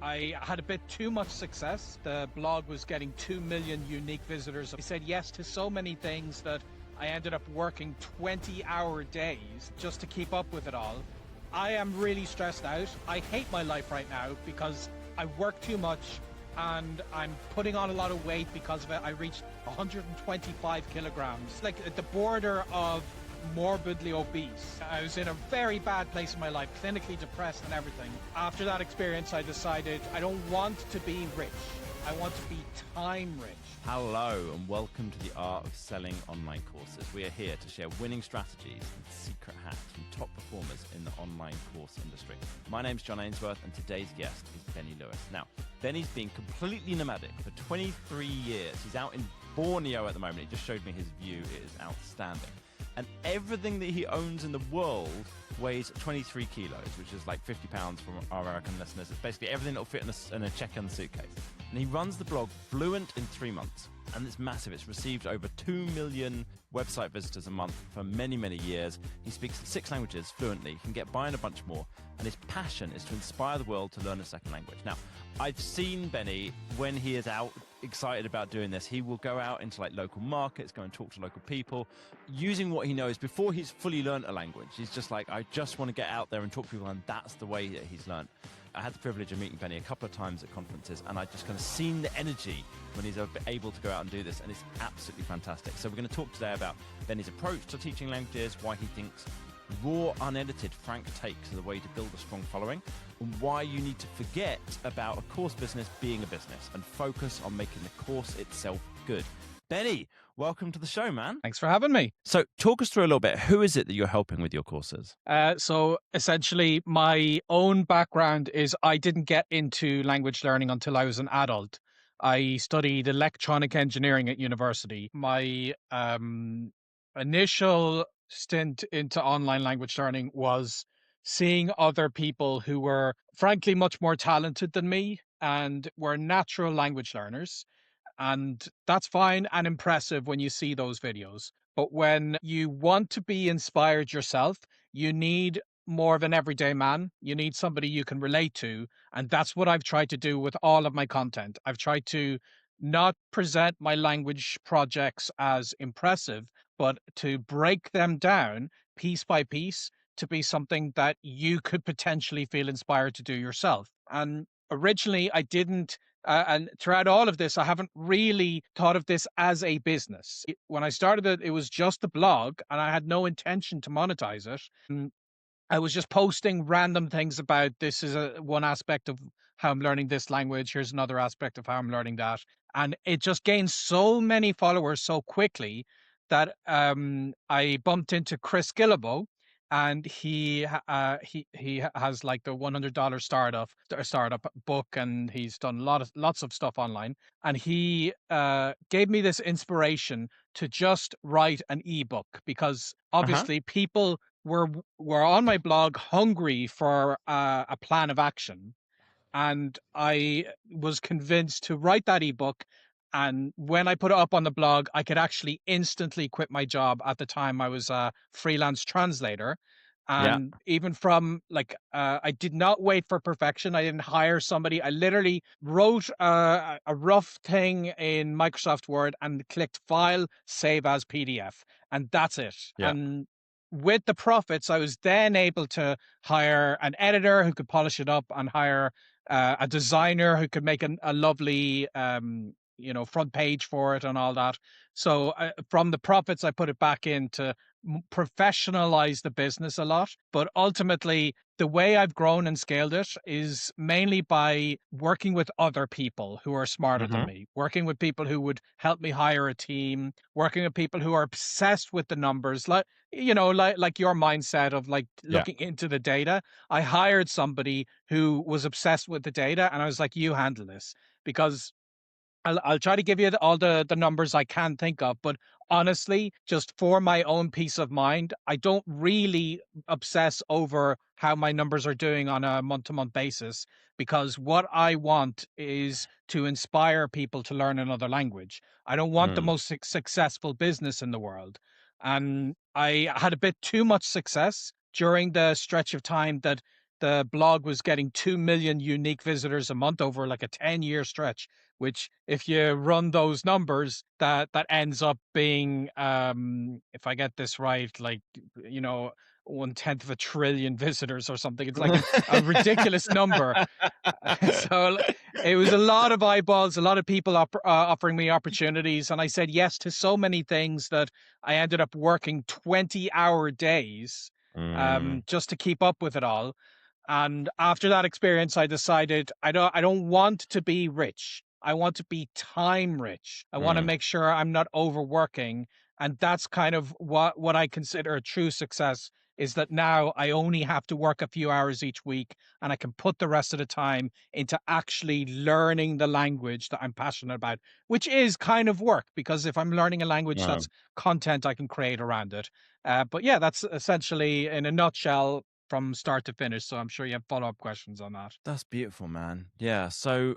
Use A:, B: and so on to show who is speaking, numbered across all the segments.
A: I had a bit too much success. The blog was getting 2 million unique visitors. I said yes to so many things that I ended up working 20-hour days just to keep up with it all. I am really stressed out. I hate my life right now because I work too much and I'm putting on a lot of weight because of it. I reached 125 kilograms, like at the border of morbidly obese. I was in a very bad place in my life, clinically depressed and everything. After that experience, I decided I don't want to be rich. I want to be time rich.
B: Hello and welcome to the Art of Selling online courses. We are here to share winning strategies and secret hacks from top performers in the online course industry. My name's John Ainsworth and today's guest is Benny Lewis. Now, Benny's been completely nomadic for 23 years. He's out in Borneo at the moment. He just showed me his view. It is outstanding. And everything that he owns in the world weighs 23 kilos, which is like 50 pounds from our American listeners. It's basically everything that will fit in a check-in suitcase. And he runs the blog Fluent in 3 months. And it's massive. It's received over 2 million website visitors a month for many, many years. He speaks 6 languages fluently. He can get by in a bunch more. And his passion is to inspire the world to learn a second language. Now, I've seen Benny when he is out excited about doing this. He will go out into like local markets, go and talk to local people, using what he knows before he's fully learned a language. He's just like, I just want to get out there and talk to people, and that's the way that he's learned. I had the privilege of meeting Benny a couple of times at conferences, and I just kind of seen the energy when he's able to go out and do this, and it's absolutely fantastic. So we're going to talk today about Benny's approach to teaching languages, why he thinks raw, unedited, frank takes are the way to build a strong following, and why you need to forget about a course business being a business and focus on making the course itself good. Benny, welcome to the show, man.
A: Thanks for having me.
B: So talk us through a little bit. Who is it that you're helping with your courses?
A: So essentially, my own background is I didn't get into language learning until I was an adult. I studied electronic engineering at university. My initial stint into online language learning was seeing other people who were frankly much more talented than me and were natural language learners. And that's fine and impressive when you see those videos. But when you want to be inspired yourself, you need more of an everyday man. You need somebody you can relate to. And that's what I've tried to do with all of my content. I've tried to not present my language projects as impressive, but to break them down piece by piece to be something that you could potentially feel inspired to do yourself. And originally, I didn't and throughout all of this, I haven't really thought of this as a business. When I started it, it was just a blog and I had no intention to monetize it. I was just posting random things about this is one aspect of how I'm learning this language. Here's another aspect of how I'm learning that. And it just gained so many followers so quickly that I bumped into Chris Gillibo, and he has like the $100 startup book, and he's done lots of stuff online. And he gave me this inspiration to just write an ebook because obviously people were on my blog hungry for a plan of action, and I was convinced to write that ebook. And when I put it up on the blog, I could actually instantly quit my job. At the time, I was a freelance translator.
B: Yeah.
A: And even from I did not wait for perfection. I didn't hire somebody. I literally wrote a rough thing in Microsoft Word and clicked File, Save as PDF. And that's it.
B: Yeah.
A: And with the profits, I was then able to hire an editor who could polish it up and hire a designer who could make a lovely front page for it and all that. So from the profits, I put it back in to professionalize the business a lot. But ultimately, the way I've grown and scaled it is mainly by working with other people who are smarter than me, working with people who would help me hire a team, working with people who are obsessed with the numbers, like your mindset of looking into the data. I hired somebody who was obsessed with the data, and I was like, you handle this, because I'll try to give you all the numbers I can think of, but honestly, just for my own peace of mind, I don't really obsess over how my numbers are doing on a month-to-month basis, because what I want is to inspire people to learn another language. I don't want the most successful business in the world. And I had a bit too much success during the stretch of time that the blog was getting 2 million unique visitors a month over like a 10-year stretch, which if you run those numbers, that ends up being, if I get this right, like, you know, 1/10 of a trillion visitors or something. It's like a ridiculous number. So it was a lot of eyeballs, a lot of people offering me opportunities, and I said yes to so many things that I ended up working 20-hour days,
B: Mm,
A: just to keep up with it all. And after that experience, I decided I don't want to be rich. I want to be time rich. I want to
B: mm.
A: make sure I'm not overworking. And that's kind of what I consider a true success, is that now I only have to work a few hours each week and I can put the rest of the time into actually learning the language that I'm passionate about, which is kind of work, because if I'm learning a language,
B: Wow.
A: that's content I can create around it. But yeah, that's essentially in a nutshell from start to finish. So I'm sure you have follow-up questions on that.
B: That's beautiful, man. Yeah. So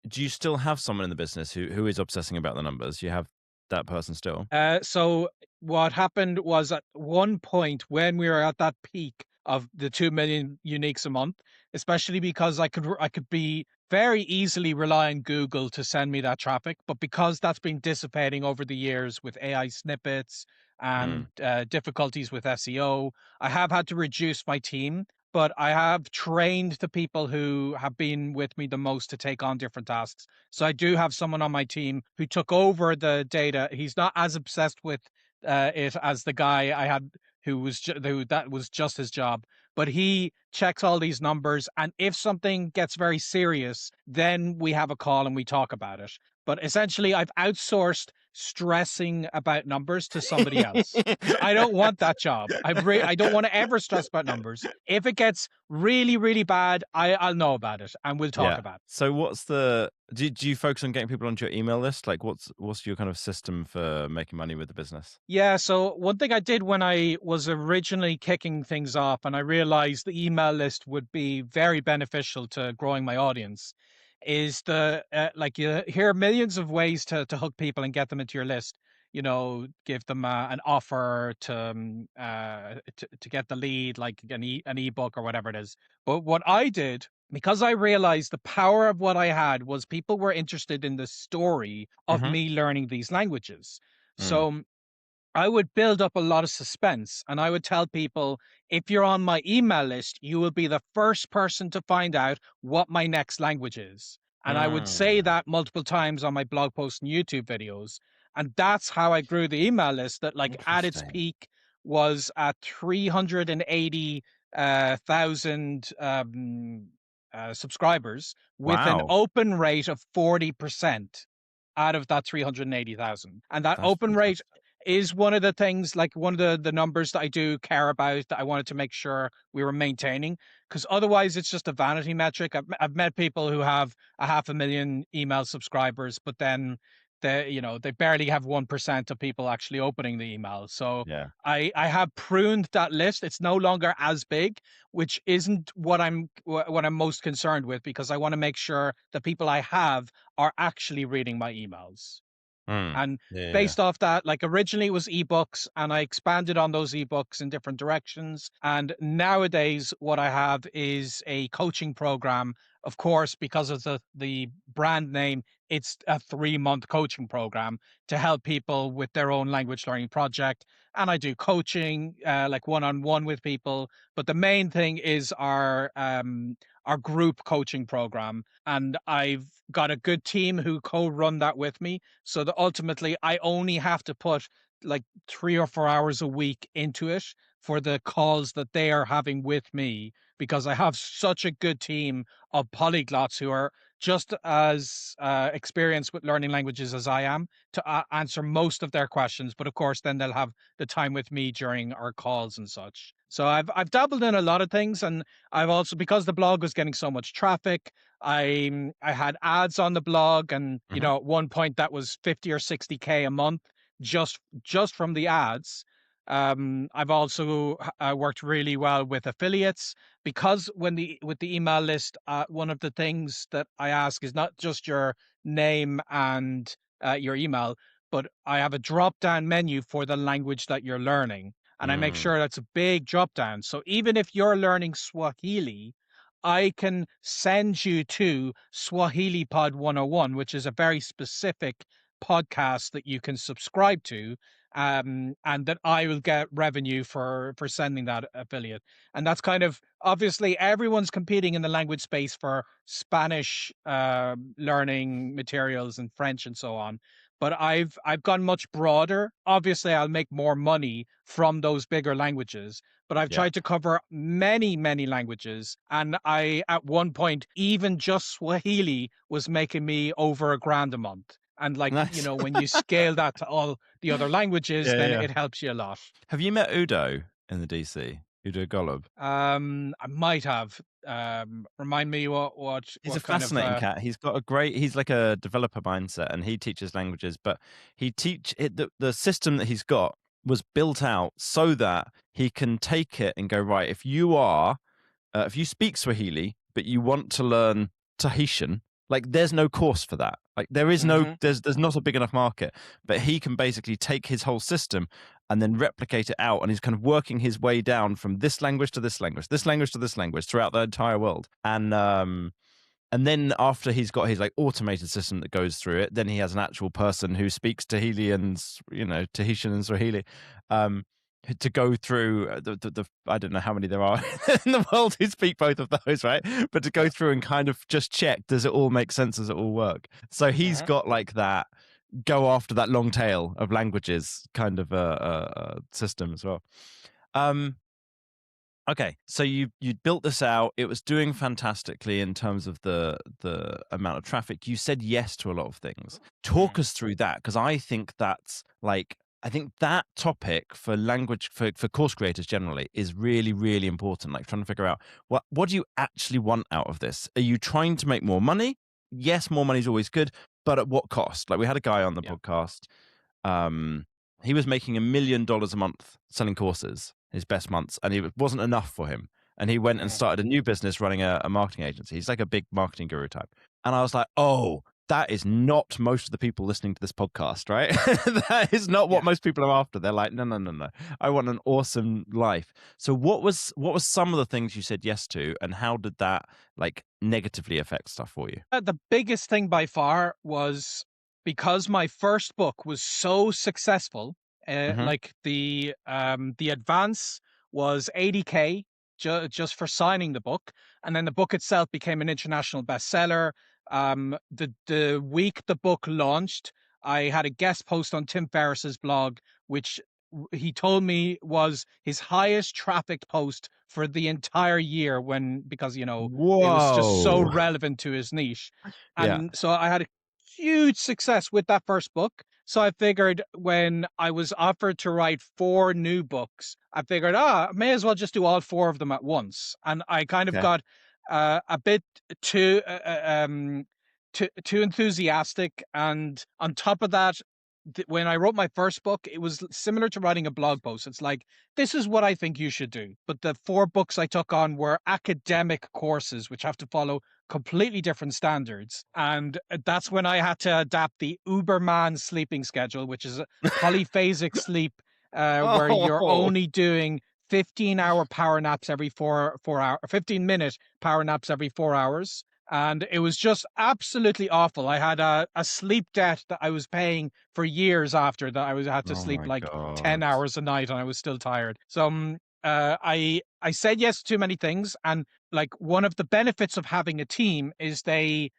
B: do you still have someone in the business who is obsessing about the numbers? You have that person still?
A: So what happened was, at one point when we were at that peak of the 2 million uniques a month, especially because I could be very easily rely on Google to send me that traffic, but because that's been dissipating over the years with AI snippets and
B: Mm,
A: difficulties with SEO, I have had to reduce my team. But I have trained the people who have been with me the most to take on different tasks. So I do have someone on my team who took over the data. He's not as obsessed with it as the guy I had, who that was just his job. But he checks all these numbers, and if something gets very serious, then we have a call and we talk about it. But essentially, I've outsourced stressing about numbers to somebody else because I don't want that job. I don't want to ever stress about numbers. If it gets really really bad, I'll know about it and we'll talk
B: yeah.
A: about it.
B: So what's the do you focus on getting people onto your email list? Like what's your kind of system for making money with the business?
A: Yeah, so one thing I did when I was originally kicking things off and I realized the email list would be very beneficial to growing my audience, is like, you hear millions of ways to hook people and get them into your list. You know, give them an offer to get the lead, like an ebook or whatever it is. But what I did, because I realized the power of what I had, was people were interested in the story of
B: Mhm.
A: me learning these languages.
B: Mm.
A: So I would build up a lot of suspense and I would tell people, if you're on my email list, you will be the first person to find out what my next language is. And I would say
B: Mm.
A: that multiple times on my blog posts and YouTube videos. And that's how I grew the email list, that like at its
B: Interesting.
A: peak was at 380 thousand subscribers, with an
B: Wow.
A: open rate of 40% out of that 380,000. And that
B: That's
A: open rate
B: fantastic.
A: is one of the things, like one of the numbers that I do care about, that I wanted to make sure we were maintaining, because otherwise it's just a vanity metric. I've met people who have a 500,000 email subscribers, but then they barely have 1% of people actually opening the email. So
B: Yeah.
A: I have pruned that list. It's no longer as big, which isn't what I'm most concerned with, because I want to make sure the people I have are actually reading my emails.
B: Mm.
A: And
B: Yeah, yeah, yeah.
A: based off that, like originally it was ebooks and I expanded on those ebooks in different directions. And nowadays what I have is a coaching program. Of course, because of the brand name, it's a 3-month coaching program to help people with their own language learning project. And I do coaching, like one-on-one with people. But the main thing is our group coaching program. And I've got a good team who co-run that with me, so that ultimately I only have to put like 3 or 4 hours a week into it for the calls that they are having with me, because I have such a good team of polyglots who are just as experienced with learning languages as I am, to answer most of their questions. But of course, then they'll have the time with me during our calls and such. So I've dabbled in a lot of things, and I've also, because the blog was getting so much traffic, I had ads on the blog, and
B: Mhm.
A: at one point that was 50 or 60K a month, just from the ads. I've also worked really well with affiliates, because when the with the email list, one of the things that I ask is not just your name and your email, but I have a drop down menu for the language that you're learning, and I make
B: Mm.
A: sure that's a big drop down. So even if you're learning Swahili, I can send you to Swahili Pod 101, which is a very specific podcast that you can subscribe to, and that I will get revenue for sending that affiliate. And that's kind of, obviously everyone's competing in the language space for Spanish learning materials and French and so on. But I've gone much broader. Obviously, I'll make more money from those bigger languages, but I've
B: Yeah.
A: tried to cover many, many languages. And I, at one point, even just Swahili was making me over $1,000 a month. And like,
B: Nice.
A: when you scale that to all the other languages,
B: Yeah,
A: then
B: yeah.
A: it helps you a lot.
B: Have you met Udo in the DC? Udo Golub.
A: I might have. Remind me
B: He's a
A: what kind of
B: fascinating cat. He's like a developer mindset, and he teaches languages, but the system that he's got was built out so that he can take it and go, right, if you speak Swahili, but you want to learn Tahitian, like there's no course for that. Like
A: Mhm.
B: there's not a big enough market, but he can basically take his whole system and then replicate it out. And he's kind of working his way down from this language to this language, this language to this language throughout the entire world. And then after he's got his like automated system that goes through it, then he has an actual person who speaks Tahitian and Swahili, to go through the I don't know how many there are in the world who speak both of those, right? But to go
A: Yeah.
B: through and kind of just check, does it all make sense? Does it all work? So he's
A: Mhm.
B: got like that go after that long tail of languages kind of a system as well. Okay, so you built this out. It was doing fantastically in terms of the amount of traffic. You said yes to a lot of things. Talk
A: Mm.
B: us through that, because I think that topic for language for course creators generally is really, really important. Like trying to figure out what do you actually want out of this? Are you trying to make more money? Yes, more money is always good, but at what cost? Like we had a guy on the
A: Yeah.
B: podcast. Um, he was making $1 million a month selling courses, his best months, and it wasn't enough for him. And he went and
A: Mm.
B: started a new business running a marketing agency. He's like a big marketing guru type. And I was like, oh, that is not most of the people listening to this podcast, right? That is not what
A: Yeah.
B: most people are after. They're like, no, no, no, no. I want an awesome life. So what was some of the things you said yes to, and how did that like negatively affect stuff for you?
A: The biggest thing by far was because my first book was so successful.
B: Hmm.
A: Like the advance was 80K just for signing the book, and then the book itself became an international bestseller. The week the book launched, I had a guest post on Tim Ferriss's blog, which he told me was his highest traffic post for the entire year, when because it was just so
B: Whoa.
A: relevant to his niche.
B: Yeah.
A: And so I had a huge success with that first book. So I figured, when I was offered to write 4 new books, I figured, I may as well just do all 4 of them at once. And I kind of
B: Okay.
A: got a bit too too enthusiastic. And on top of that, when I wrote my first book, it was similar to writing a blog post. It's like, this is what I think you should do. But the 4 books I took on were academic courses, which have to follow completely different standards. And that's when I had to adapt the Uberman sleeping schedule, which is a polyphasic sleep, where you're
B: Oh.
A: only doing 15-hour power naps every 4 hour, 15-minute power naps every 4 hours. And it was just absolutely awful. I had a sleep debt that I was paying for years after that. Had to
B: Oh
A: sleep
B: my
A: like 10
B: God.
A: hours a night, and I was still tired. So I said yes to too many things. And like, one of the benefits of having a team is they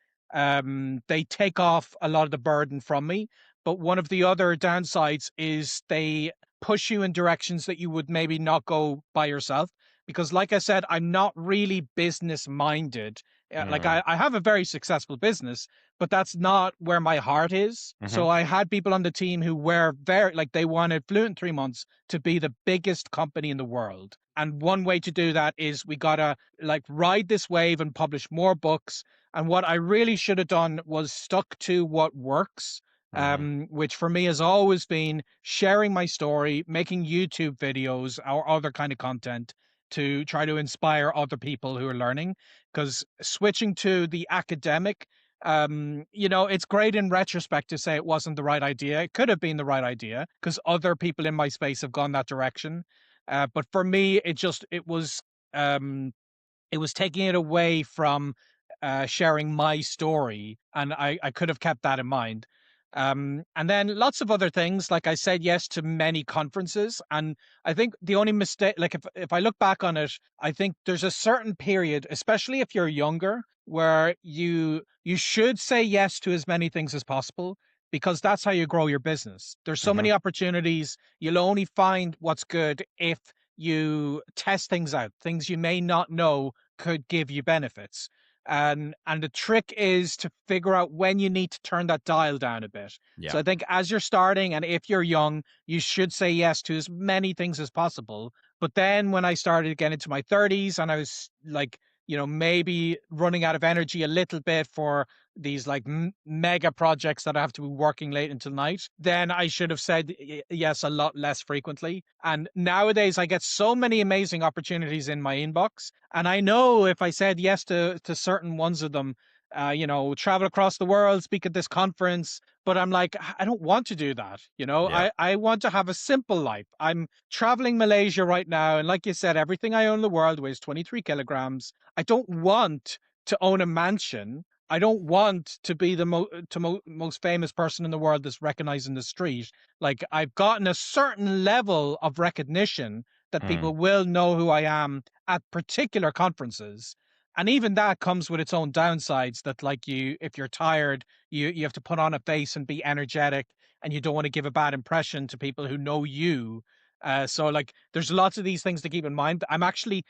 A: take off a lot of the burden from me. But one of the other downsides is they push you in directions that you would maybe not go by yourself. Because like I said, I'm not really business minded. Like,
B: Mm.
A: I have a very successful business, but that's not where my heart is.
B: Hmm.
A: So I had people on the team who were very, like, they wanted Fluent 3 months to be the biggest company in the world. And one way to do that is we gotta like ride this wave and publish more books. And what I really should have done was stuck to what works,
B: Hmm.
A: which for me has always been sharing my story, making YouTube videos or other kind of content to try to inspire other people who are learning. Because switching to the academic, it's great in retrospect to say it wasn't the right idea. It could have been the right idea because other people in my space have gone that direction. But for me, it was, um, it was taking it away from sharing my story, and I could have kept that in mind. And then lots of other things, like I said yes to many conferences, and I think the only mistake, like if I look back on it, I think there's a certain period, especially if you're younger, where you should say yes to as many things as possible, because that's how you grow your business. There's so
B: Hmm.
A: many opportunities. You'll only find what's good if you test things out. Things you may not know could give you benefits. And the trick is to figure out when you need to turn that dial down a bit.
B: Yeah.
A: So I think as you're starting and if you're young, you should say yes to as many things as possible. But then when I started getting into my 30s and I was like, maybe running out of energy a little bit for these like mega projects that I have to be working late until night, then I should have said yes a lot less frequently. And nowadays I get so many amazing opportunities in my inbox. And I know if I said yes to certain ones of them, travel across the world, speak at this conference, but I'm like, I don't want to do that.
B: Yeah.
A: I want to have a simple life. I'm traveling Malaysia right now. And like you said, everything I own in the world weighs 23 kilograms. I don't want to own a mansion. I don't want to be the most famous person in the world that's recognized in the street. Like, I've gotten a certain level of recognition that
B: Mm.
A: people will know who I am at particular conferences. And even that comes with its own downsides, that like if you're tired, you have to put on a face and be energetic, and you don't want to give a bad impression to people who know you. So like there's lots of these things to keep in mind. I'm actually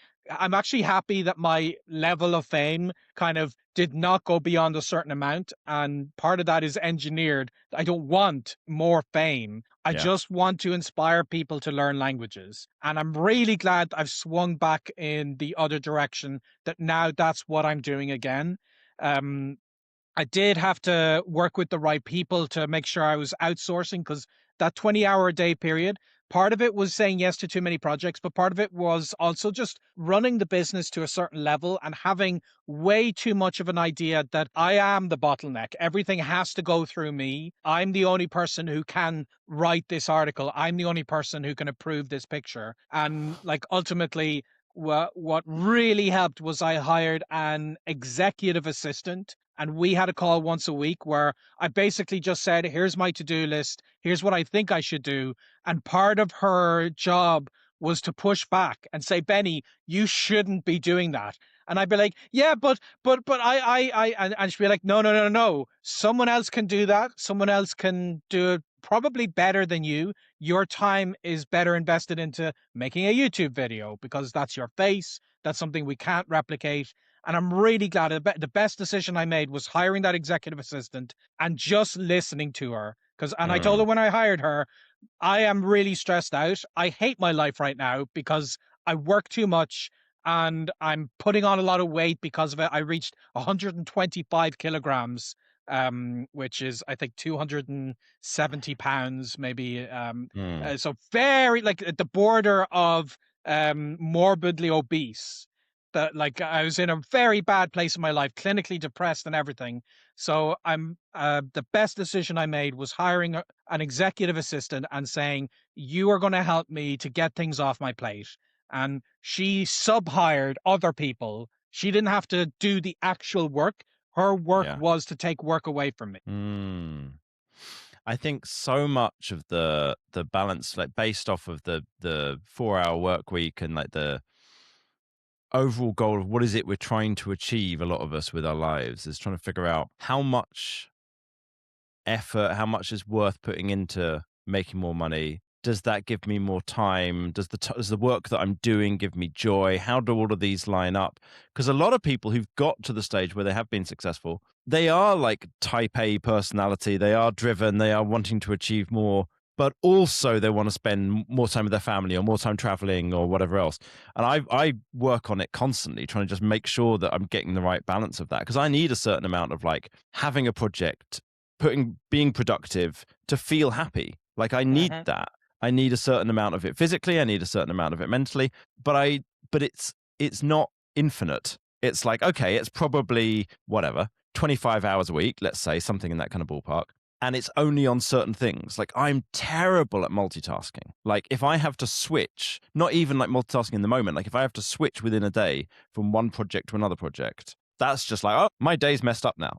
A: happy that my level of fame kind of did not go beyond a certain amount. And part of that is engineered. I don't want more fame. I
B: Yeah.
A: just want to inspire people to learn languages. And I'm really glad I've swung back in the other direction, that now that's what I'm doing again. Um, I did have to work with the right people to make sure I was outsourcing, because that 20-hour a day period, part of it was saying yes to too many projects, but part of it was also just running the business to a certain level and having way too much of an idea that I am the bottleneck. Everything has to go through me. I'm the only person who can write this article. I'm the only person who can approve this picture. And like ultimately, what really helped was I hired an executive assistant, and we had a call once a week where I basically just said, here's my to-do list. Here's what I think I should do. And part of her job was to push back and say, Benny, you shouldn't be doing that. And I'd be like, yeah, but and she'd be like, no, no, no, no. Someone else can do that. Someone else can do it probably better than you. Your time is better invested into making a YouTube video, because that's your face. That's something we can't replicate. And I'm really glad the best decision I made was hiring that executive assistant and just listening to her. And I told
B: Mm.
A: her when I hired her, I am really stressed out. I hate my life right now because I work too much and I'm putting on a lot of weight because of it. I reached 125 kilograms, which is, I think, 270 pounds, maybe.
B: Mm.
A: So very like at the border of morbidly obese. That like I was in a very bad place in my life, clinically depressed and everything. So I'm the best decision I made was hiring an executive assistant and saying, you are going to help me to get things off my plate. And she sub-hired other people. She didn't have to do the actual work. Her work
B: Yeah.
A: was to take work away from me.
B: Mm. I think so much of the balance, like based off of the 4-hour work week and like the overall goal of what is it we're trying to achieve, a lot of us with our lives is trying to figure out how much effort, how much is worth putting into making more money. Does that give me more time? Does the work that I'm doing give me joy? How do all of these line up? Because a lot of people who've got to the stage where they have been successful, they are like type A personality. They are driven. They are wanting to achieve more, but also they want to spend more time with their family or more time traveling or whatever else. And I work on it constantly, trying to just make sure that I'm getting the right balance of that, because I need a certain amount of like having a project, being productive to feel happy. Like I need
A: Mhm.
B: that. I need a certain amount of it physically. I need a certain amount of it mentally. But it's not infinite. It's like, okay, it's probably whatever, 25 hours a week, let's say, something in that kind of ballpark. and it's only on certain things. Like, I'm terrible at multitasking. Like, if I have to switch, not even like multitasking in the moment, like if I have to switch within a day from one project to another project, that's just like, oh, my day's messed up now.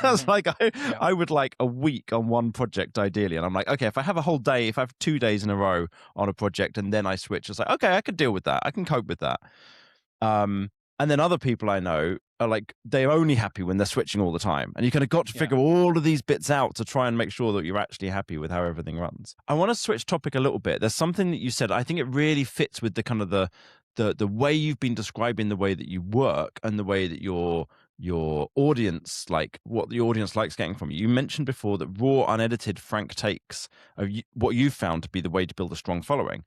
B: It's
A: Hmm.
B: like
A: Yeah.
B: I would like a week on one project ideally, and I'm like, okay, if I have a whole day, if I have 2 days in a row on a project and then I switch, it's like, okay, I can deal with that. I can cope with that. Um, and then other people I know are like, they're only happy when they're switching all the time. And you kind of got to
A: Yeah.
B: figure all of these bits out to try and make sure that you're actually happy with how everything runs. I want to switch topic a little bit. There's something that you said, I think it really fits with the kind of the way you've been describing the way that you work and the way that your audience, like what the audience likes getting from you. You mentioned before that raw, unedited, frank takes are what you've found to be the way to build a strong following.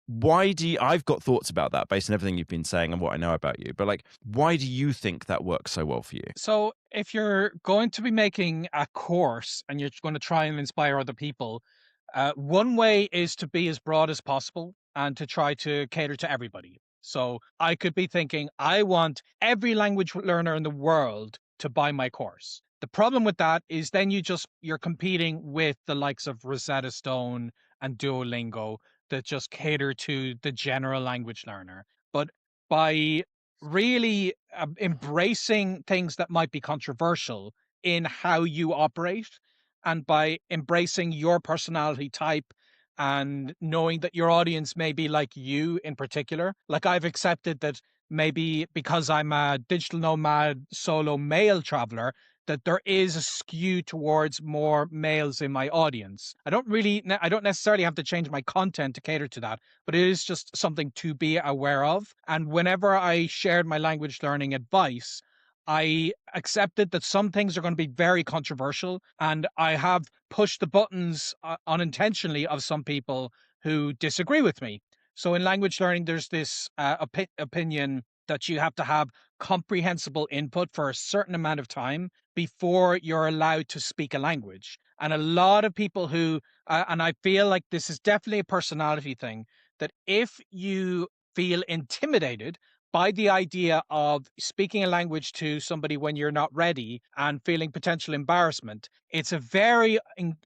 B: Why do you, I've got thoughts about that based on everything you've been saying and what I know about you, but like, why do you think that works so well for you?
A: So if you're going to be making a course and you're going to try and inspire other people, one way is to be as broad as possible and to try to cater to everybody. So I could be thinking, I want every language learner in the world to buy my course. The problem with that is then you're competing with the likes of Rosetta Stone and Duolingo that just cater to the general language learner. But by really embracing things that might be controversial in how you operate, and by embracing your personality type and knowing that your audience may be like you in particular. Like, I've accepted that maybe because I'm a digital nomad solo male traveler, that there is a skew towards more males in my audience. I don't necessarily have to change my content to cater to that, but it is just something to be aware of. And whenever I shared my language learning advice, I accepted that some things are going to be very controversial, and I have pushed the buttons unintentionally of some people who disagree with me. So in language learning, there's this opinion that you have to have comprehensible input for a certain amount of time before you're allowed to speak a language. And a lot of people and I feel like this is definitely a personality thing, that if you feel intimidated by the idea of speaking a language to somebody when you're not ready and feeling potential embarrassment, it's a very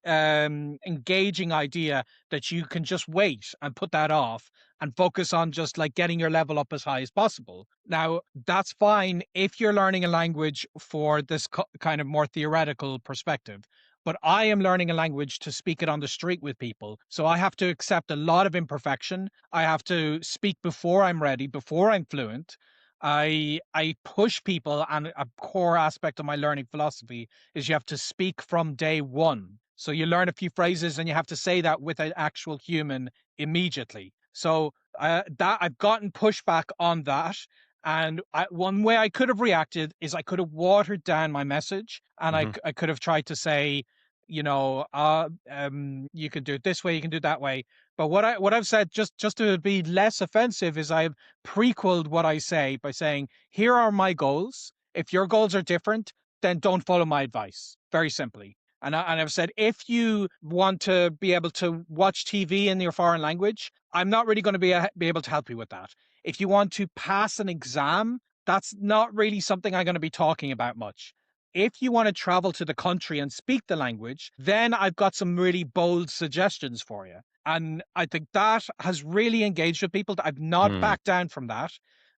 A: engaging idea that you can just wait and put that off and focus on just like getting your level up as high as possible. Now, that's fine if you're learning a language for this kind of more theoretical perspective. But I am learning a language to speak it on the street with people. So I have to accept a lot of imperfection. I have to speak before I'm ready, before I'm fluent. I push people, and a core aspect of my learning philosophy is you have to speak from day one. So you learn a few phrases and you have to say that with an actual human immediately. So that I've gotten pushback on that. And one way I could have reacted is I could have watered down my message, and
B: Mm-hmm.
A: I could have tried to say, you can do it this way, you can do it that way. But what I've said, just to be less offensive, is I've prequeled what I say by saying, here are my goals. If your goals are different, then don't follow my advice. Very simply. And I've said, if you want to be able to watch TV in your foreign language, I'm not really going to be able to help you with that. If you want to pass an exam, that's not really something I'm going to be talking about much. If you want to travel to the country and speak the language, then I've got some really bold suggestions for you. And I think that has really engaged with people. I've not
B: Mm.
A: backed down from that.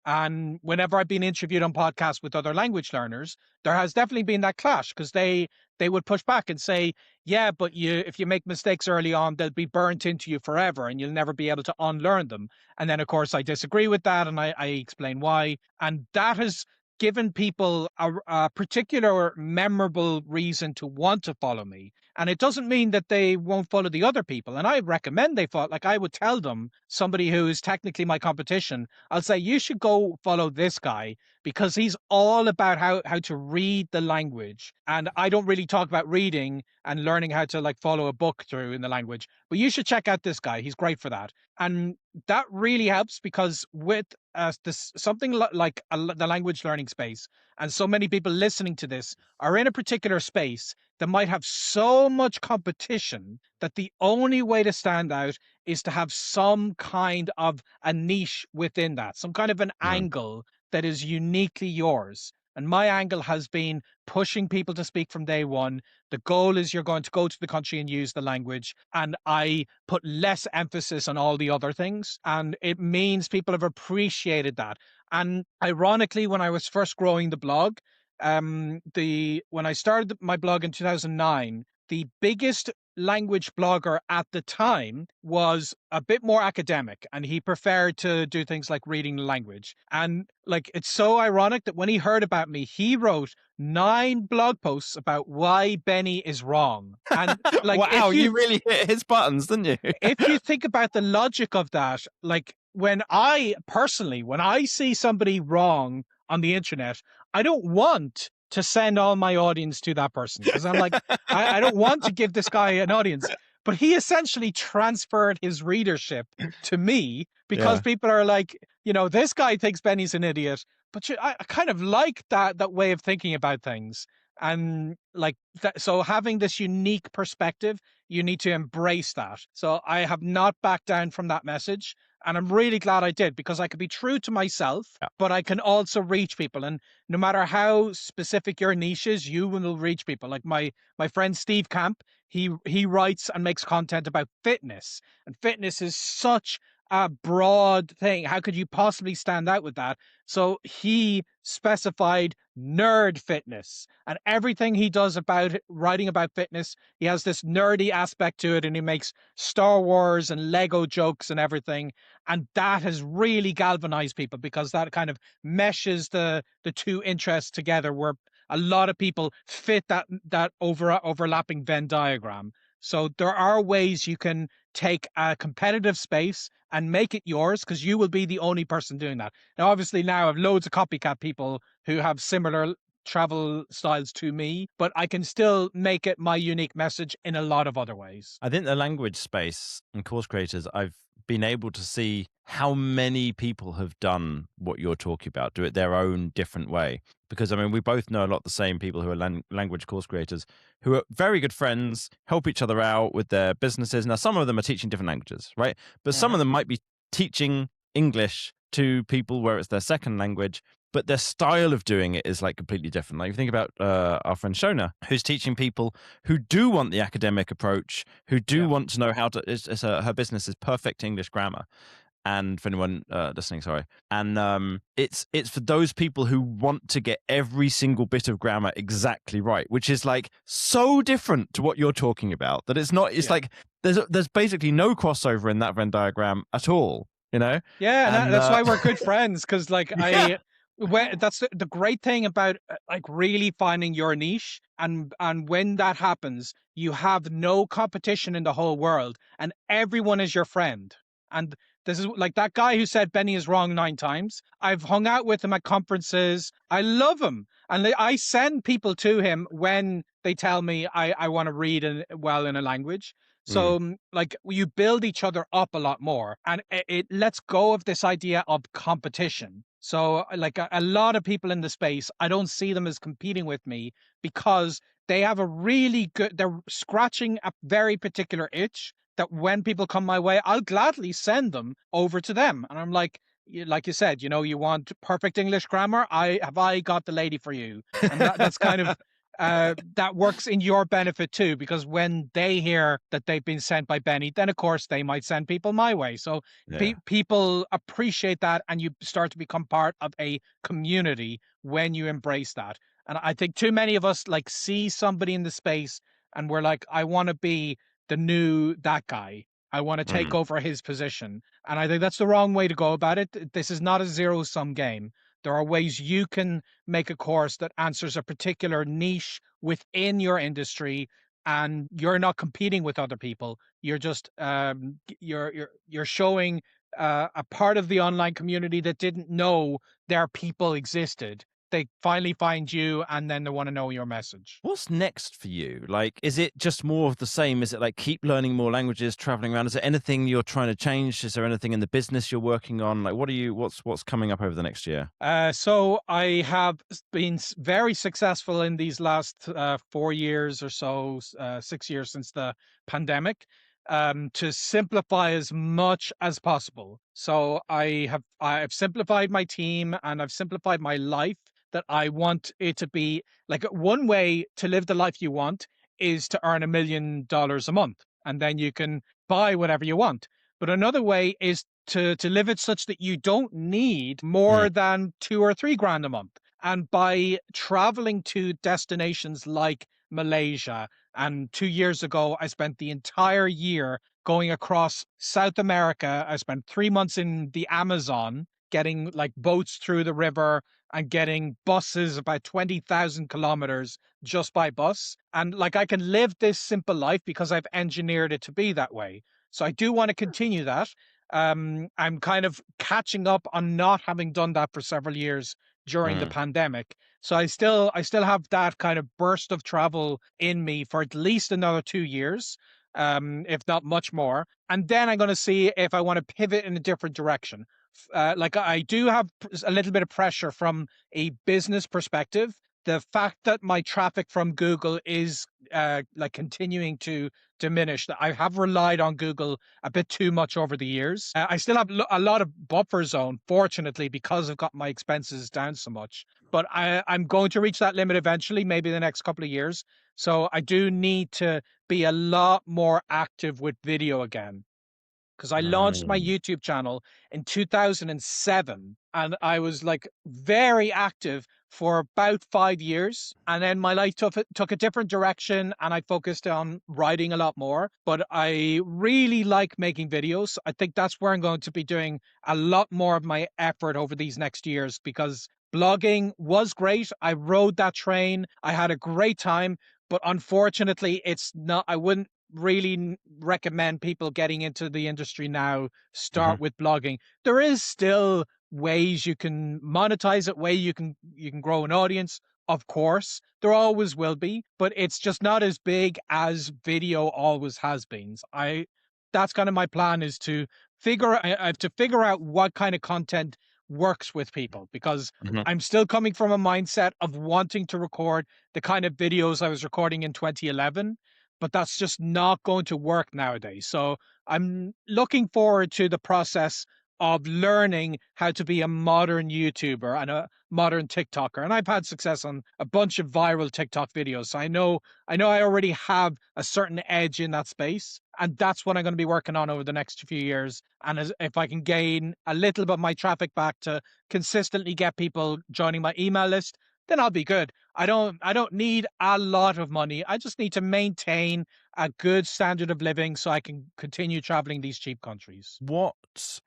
A: And whenever I've been interviewed on podcasts with other language learners, there has definitely been that clash, because they would push back and say, yeah, but if you make mistakes early on, they'll be burnt into you forever and you'll never be able to unlearn them. And then, of course, I disagree with that, and I explain why. And that has given people a particular memorable reason to want to follow me. And it doesn't mean that they won't follow the other people. And I recommend they follow. Like, I would tell them, somebody who is technically my competition, I'll say, you should go follow this guy, because he's all about how to read the language. And I don't really talk about reading and learning how to like follow a book through in the language, but you should check out this guy. He's great for that. And that really helps, because with this something like the language learning space, and so many people listening to this are in a particular space that might have so much competition that the only way to stand out is to have some kind of a niche within that, some kind of an
B: Mm.
A: angle that is uniquely yours. And my angle has been pushing people to speak from day one. The goal is you're going to go to the country and use the language. And I put less emphasis on all the other things. And it means people have appreciated that. And ironically, when I was first growing the blog, when I started my blog in 2009, the biggest language blogger at the time was a bit more academic, and he preferred to do things like reading the language. And like, it's so ironic that when he heard about me, he wrote 9 blog posts about why Benny is wrong. And like,
B: Wow, you really hit his buttons, didn't you?
A: if you think about the logic of that, like, when I see somebody wrong on the internet, I don't want to send all my audience to that person, because I'm like, I don't want to give this guy an audience. But he essentially transferred his readership to me, because
B: Yeah.
A: people are like, this guy thinks Benny's an idiot. But I kind of like that way of thinking about things. And like that, so having this unique perspective, you need to embrace that. So I have not backed down from that message. And I'm really glad I did, because I could be true to myself,
B: Yeah.
A: but I can also reach people. And no matter how specific your niche is, you will reach people. Like my friend Steve Camp, he writes and makes content about fitness. And fitness is such a broad thing. How could you possibly stand out with that? So he specified nerd fitness, and everything he does about writing about fitness, he has this nerdy aspect to it, and he makes Star Wars and Lego jokes and everything. And that has really galvanized people, because that kind of meshes the two interests together, where a lot of people fit that overlapping Venn diagram. So there are ways you can take a competitive space and make it yours, because you will be the only person doing that. Now, obviously, now I have loads of copycat people who have similar travel styles to me, but I can still make it my unique message in a lot of other ways.
B: I think the language space and course creators, I've been able to see how many people have done what you're talking about, do it their own different way. Because, I mean, we both know a lot of the same people who are language course creators who are very good friends, help each other out with their businesses. Now, some of them are teaching different languages, right? But some of them might be teaching English to people where it's their second language, but their style of doing it is like completely different. Like, if you think about our friend Shona, who's teaching people who do want the academic approach, who do want to know how to. Her business is perfect English grammar, and for anyone listening, sorry, and it's for those people who want to get every single bit of grammar exactly right, which is like so different to what you're talking about that it's not. It's like there's basically no crossover in that Venn diagram at all.
A: Yeah, and
B: And
A: that's why we're good friends. Because like
B: yeah.
A: that's the great thing about like really finding your niche, and when that happens, you have no competition in the whole world, and everyone is your friend. And this is like that guy who said Benny is wrong 9 times. I've hung out with him at conferences. I love him, and I send people to him when they tell me I want to read well in a language.
B: Mm.
A: So like, you build each other up a lot more, and it lets go of this idea of competition. So like a lot of people in the space, I don't see them as competing with me, because they have they're scratching a very particular itch that when people come my way, I'll gladly send them over to them. And I'm like you said, you want perfect English grammar. I got the lady for you. And that's kind of that works in your benefit too, because when they hear that they've been sent by Benny, then of course they might send people my way. So
B: Yeah.
A: people appreciate that, and you start to become part of a community when you embrace that. And I think too many of us like see somebody in the space, and we're like, I want to be the new that guy. I want to take
B: Mm.
A: over his position. And I think that's the wrong way to go about it. This is not a zero-sum game. There are ways you can make a course that answers a particular niche within your industry, and you're not competing with other people. You're just you're showing a part of the online community that didn't know their people existed. They finally find you, and then they want to know your message.
B: What's next for you? Like, is it just more of the same? Is it like keep learning more languages, traveling around? Is there anything you're trying to change? Is there anything in the business you're working on? Like, what's coming up over the next year?
A: So I have been very successful in these last 4 years or so, 6 years since the pandemic, to simplify as much as possible. So I've simplified my team, and I've simplified my life that I want it to be like one way to live the life you want is to earn $1 million a month, and then you can buy whatever you want. But another way is to live it such that you don't need
B: Mm.
A: more than 2 or 3 grand a month. And by traveling to destinations like Malaysia, and 2 years ago, I spent the entire year going across South America. I spent 3 months in the Amazon, getting like boats through the river and getting buses about 20,000 kilometers just by bus. And like I can live this simple life because I've engineered it to be that way. So I do want to continue that. I'm kind of catching up on not having done that for several years during the
B: Mm.
A: pandemic. So I still have that kind of burst of travel in me for at least another 2 years, if not much more. And then I'm going to see if I want to pivot in a different direction. Like I do have a little bit of pressure from a business perspective. The fact that my traffic from Google is like continuing to diminish, that I have relied on Google a bit too much over the years. I still have a lot of buffer zone, fortunately, because I've got my expenses down so much. But I'm going to reach that limit eventually, maybe the next couple of years. So I do need to be a lot more active with video again, because I launched my
B: Mm.
A: YouTube channel in 2007, and I was like very active for about 5 years. And then my life took a different direction and I focused on writing a lot more. But I really like making videos. I think that's where I'm going to be doing a lot more of my effort over these next years, because blogging was great. I rode that train. I had a great time. But unfortunately, it's not, I wouldn't really recommend people getting into the industry now
B: Mhm.
A: start with blogging. There is still ways you can monetize it, way you can grow an audience. Of course, there always will be, but it's just not as big as video always has been. That's kind of my plan, is to I have to figure out what kind of content works with people, because
B: Mhm.
A: I'm still coming from a mindset of wanting to record the kind of videos I was recording in 2011, but that's just not going to work nowadays. So I'm looking forward to the process of learning how to be a modern YouTuber and a modern TikToker. And I've had success on a bunch of viral TikTok videos. So I know I already have a certain edge in that space. And that's what I'm going to be working on over the next few years. And if I can gain a little bit of my traffic back to consistently get people joining my email list, then I'll be good. I don't need a lot of money. I just need to maintain a good standard of living so I can continue traveling these cheap countries.
B: What?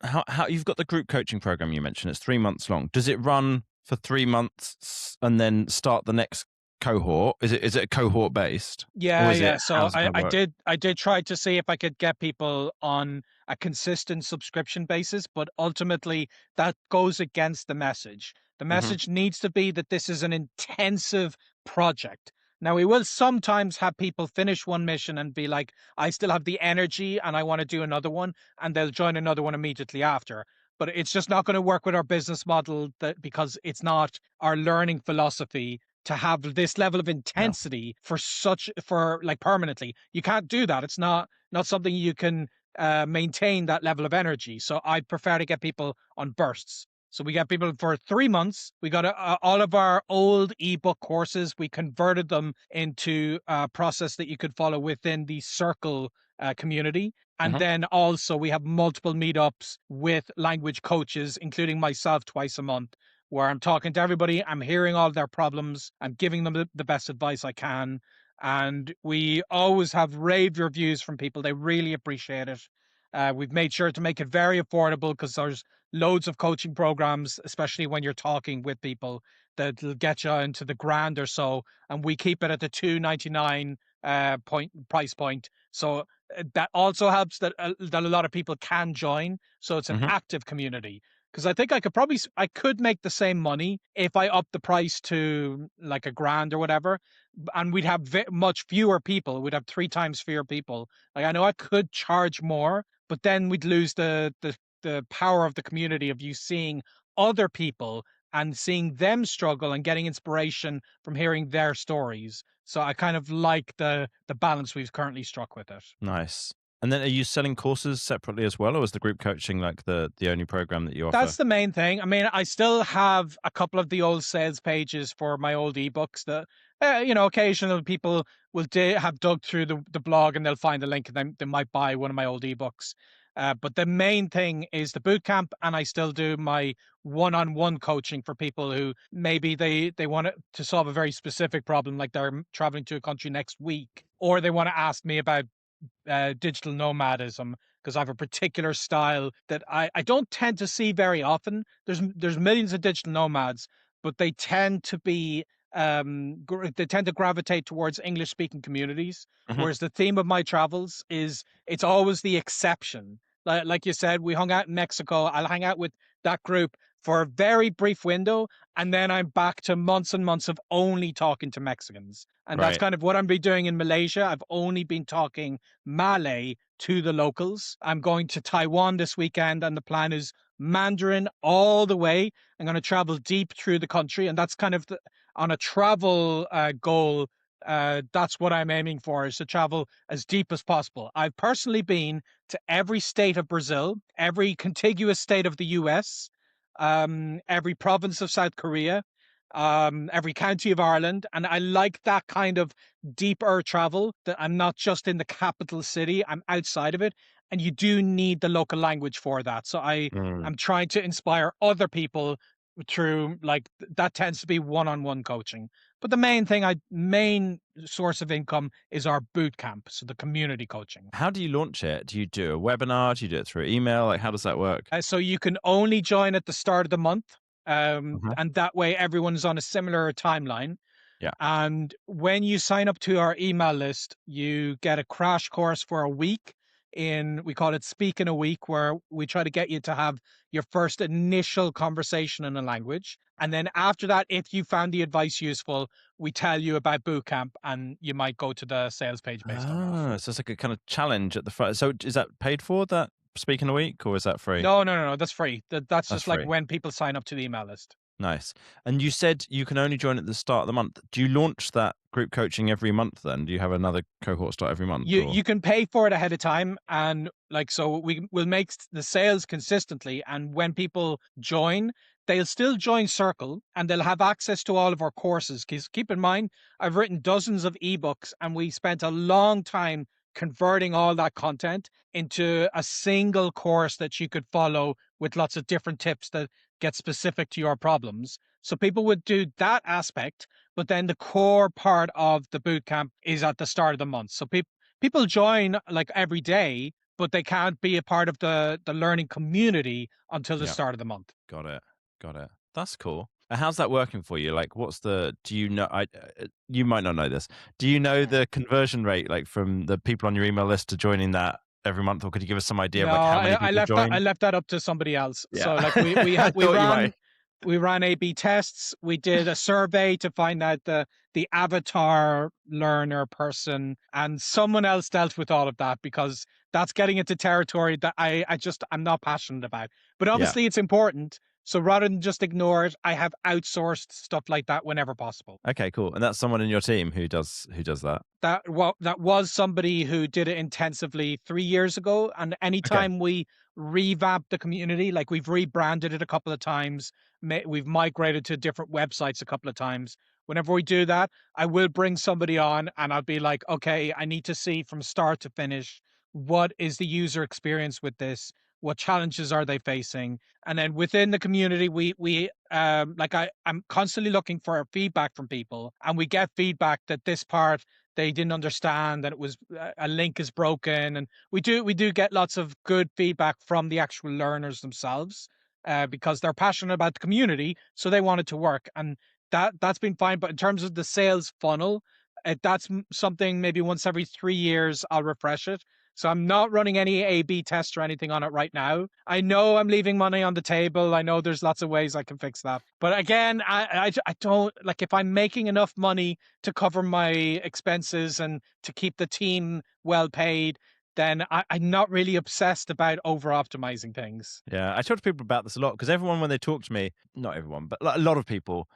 B: How you've got the group coaching program you mentioned? It's 3 months long. Does it run for 3 months and then start the next cohort? Is it a cohort based, or
A: Yeah,
B: is it
A: yeah.
B: how
A: So
B: does it
A: I,
B: kind of
A: I
B: work?
A: did I did try to see if I could get people on a consistent subscription basis, but ultimately that goes against the message. The
B: Hmm.
A: message needs to be that this is an intensive project. Now, we will sometimes have people finish one mission and be like, I still have the energy and I want to do another one, and they'll join another one immediately after. But it's just not going to work with our business model, because it's not our learning philosophy to have this level of
B: Yeah.
A: intensity for like permanently. You can't do that. It's not something you can maintain that level of energy. So I prefer to get people on bursts. So we get people for 3 months. We got all of our old ebook courses. We converted them into a process that you could follow within the Circle community. And
B: Hmm.
A: then also we have multiple meetups with language coaches, including myself, twice a month, where I'm talking to everybody. I'm hearing all their problems. I'm giving them the best advice I can. And we always have rave reviews from people. They really appreciate it. We've made sure to make it very affordable, because there's loads of coaching programs, especially when you're talking with people, that'll get you into the grand or so. And we keep it at the 299 point price point. So that also helps that a lot of people can join. So it's an
B: Hmm.
A: active community, because I think I could make the same money if I up the price to like a grand or whatever, and we'd have much fewer people. We'd have 3 times fewer people. Like, I know I could charge more, but then we'd lose the power of the community, of you seeing other people and seeing them struggle and getting inspiration from hearing their stories. So I kind of like the balance we've currently struck with it.
B: Nice. And then are you selling courses separately as well, or is the group coaching like the only program that you offer?
A: That's the main thing. I mean, I still have a couple of the old sales pages for my old ebooks that, occasional people will have dug through the blog and they'll find the link and they might buy one of my old ebooks. But the main thing is the boot camp, and I still do my one-on-one coaching for people who maybe they want to solve a very specific problem, like they're traveling to a country next week, or they want to ask me about digital nomadism, because I have a particular style that I don't tend to see very often. There's millions of digital nomads, but they tend to be they tend to gravitate towards English speaking communities.
B: Mhm.
A: Whereas the theme of my travels is it's always the exception. Like you said, we hung out in Mexico. I'll hang out with that group for a very brief window, and then I'm back to months and months of only talking to Mexicans. And that's
B: Right.
A: kind of what I'm be doing in Malaysia. I've only been talking Malay to the locals. I'm going to Taiwan this weekend, and the plan is Mandarin all the way. I'm going to travel deep through the country, and that's kind of on a travel goal. That's what I'm aiming for, is to travel as deep as possible. I've personally been to every state of Brazil, every contiguous state of the US, every province of South Korea, every county of Ireland. And I like that kind of deeper travel, that I'm not just in the capital city, I'm outside of it. And you do need the local language for that. So
B: Mm.
A: I'm trying to inspire other people through, like, that tends to be one-on-one coaching. But the main source of income is our boot camp. So the community coaching.
B: How do you launch it? Do you do a webinar? Do you do it through email? Like, how does that work?
A: So you can only join at the start of the month.
B: Mhm.
A: And that way everyone's on a similar timeline.
B: Yeah.
A: And when you sign up to our email list, you get a crash course for a week we call it Speak in a Week, where we try to get you to have your first initial conversation in a language. And then after that, if you found the advice useful, we tell you about boot camp, and you might go to the sales page based on that.
B: So it's like a kind of challenge at the front. So is that paid for, that speaking a week, or is that free?
A: No, no, no, no, that's free. That's
B: That's
A: just like
B: free.
A: when people sign up to the email list.
B: Nice. And you said you can only join at the start of the month. Do you launch that group coaching every month then? Do you have another cohort start every month, or?
A: You can pay for it ahead of time, and like, so we will make the sales consistently, and when people join, they'll still join Circle and they'll have access to all of our courses. Because keep in mind, I've written dozens of ebooks, and we spent a long time converting all that content into a single course that you could follow with lots of different tips that get specific to your problems. So people would do that aspect, but then the core part of the boot camp is at the start of the month. So people join like every day, but they can't be a part of the learning community until the
B: Yeah.
A: start of the month.
B: Got it. Got it. That's cool. And how's that working for you? Like, do you know, you might not know this. Do you know the conversion rate, like from the people on your email list to joining that every month? Or could you give us some idea of
A: No,
B: like how many
A: I
B: people
A: left that
B: join?
A: up to somebody else.
B: Yeah.
A: So like
B: I thought you might.
A: we ran A/B tests. We did a survey to find out the avatar learner person, and someone else dealt with all of that, because that's getting into territory that I'm not passionate about. But
B: Yeah.
A: obviously it's important. So rather than just ignore it, I have outsourced stuff like that whenever possible.
B: Okay, cool. And that's someone in your team who does that.
A: That was somebody who did it intensively 3 years ago. And
B: Okay.
A: anytime we revamp the community, like we've rebranded it a couple of times, we've migrated to different websites a couple of times. Whenever we do that, I will bring somebody on, and I'll be like, okay, I need to see from start to finish, what is the user experience with this? What challenges are they facing? And then within the community, I'm constantly looking for feedback from people, and we get feedback that this part they didn't understand, that it was a link is broken. And we do get lots of good feedback from the actual learners themselves, because they're passionate about the community, so they want it to work. And that's been fine. But in terms of the sales funnel, that's something maybe once every 3 years I'll refresh it. So I'm not running any A/B tests or anything on it right now. I know I'm leaving money on the table. I know there's lots of ways I can fix that. But again, I don't like, if I'm making enough money to cover my expenses and to keep the team well paid, then I'm not really obsessed about over optimizing things.
B: Yeah. I talk to people about this a lot because everyone, when they talk to me, not everyone, but a lot of people,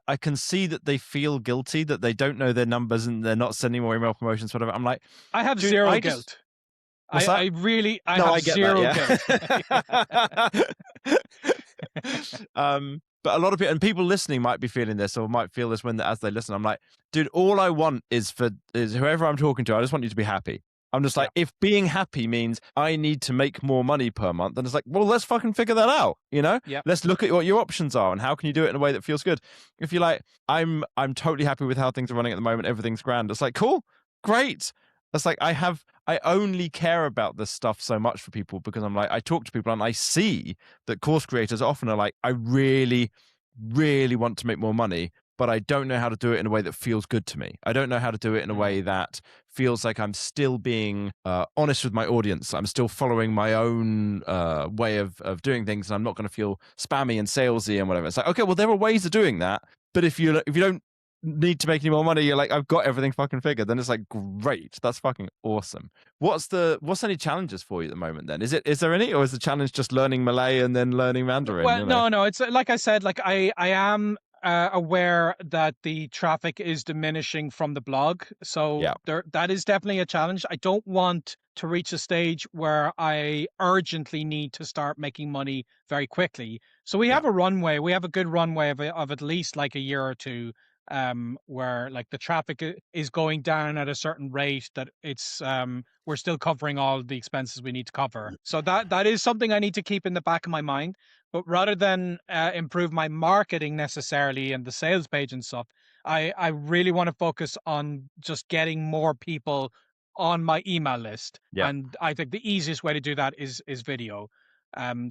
B: I can see that they feel guilty that they don't know their numbers and they're not sending more email promotions, whatever. I'm like,
A: I have
B: dude,
A: zero
B: I just
A: guilt.
B: What's that?
A: I
B: No,
A: have
B: I get that.
A: zero guilt.
B: Yeah. But a lot of people and people listening might be feeling this or might feel this when as they listen. I'm like, dude, all I want is whoever I'm talking to. I just want you to be happy. I'm just
A: Yeah.
B: like, if being happy means I need to make more money per month, then it's like, well, let's fucking figure that out. You know,
A: Yeah.
B: let's look at what your options are and how can you do it in a way that feels good. If you're like, I'm totally happy with how things are running at the moment. Everything's grand. It's like, cool, great. That's like I only care about this stuff so much for people because I'm like, I talk to people and I see that course creators often are like, I really, really want to make more money, but I don't know how to do it in a way that feels good to me. I don't know how to do it in a way that feels like I'm still being honest with my audience. I'm still following my own way of doing things, and I'm not going to feel spammy and salesy and whatever. It's like, okay, well, there are ways of doing that, but if you don't need to make any more money, you're like, I've got everything fucking figured, then it's like, great, that's fucking awesome. What's any challenges for you at the moment then? Is there any, or is the challenge just learning Malay and then learning Mandarin,
A: Well,
B: you know?
A: no. It's like I said, like I am aware that the traffic is diminishing from the blog. So
B: Yeah.
A: that is definitely a challenge. I don't want to reach a stage where I urgently need to start making money very quickly. So we
B: Yeah.
A: have a runway. We have a good runway of at least like a year or two, where like the traffic is going down at a certain rate that it's we're still covering all the expenses we need to cover. So that is something I need to keep in the back of my mind. But rather than improve my marketing necessarily and the sales page and stuff, I really want to focus on just getting more people on my email list.
B: Yeah.
A: And I think the easiest way to do that is video.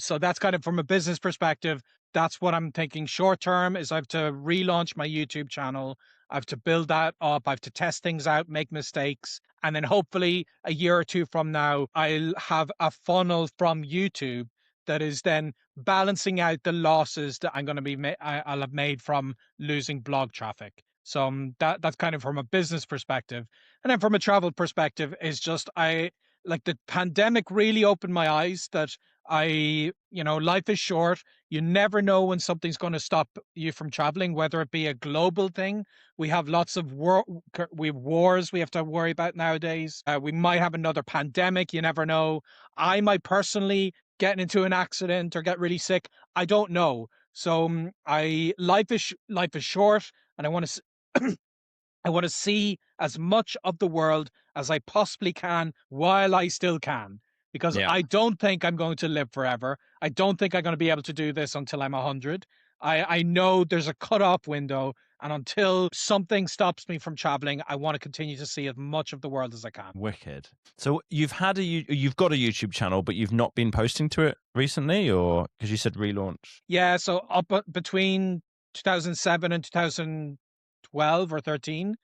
A: So that's kind of from a business perspective. That's what I'm thinking short term is I have to relaunch my YouTube channel. I have to build that up. I have to test things out, make mistakes. And then hopefully a year or two from now, I'll have a funnel from YouTube that is then balancing out the losses that I'm going to I'll have made from losing blog traffic. So that's kind of from a business perspective, and then from a travel perspective is just I like the pandemic really opened my eyes that life is short. You never know when something's going to stop you from traveling, whether it be a global thing. We have lots of we have wars we have to worry about nowadays. We might have another pandemic. You never know. I might personally get into an accident or get really sick. I don't know. So I life is short, and I want to I want to see as much of the world as I possibly can while I still can. Because
B: Yeah.
A: I don't think I'm going to live forever. I don't think I'm going to be able to do this until I'm 100. I know there's a cutoff window, and until something stops me from traveling, I want to continue to see as much of the world as I can.
B: Wicked. So you've got a YouTube channel, but you've not been posting to it recently, or because you said relaunch?
A: Yeah, so between 2007 and 2012 or 13,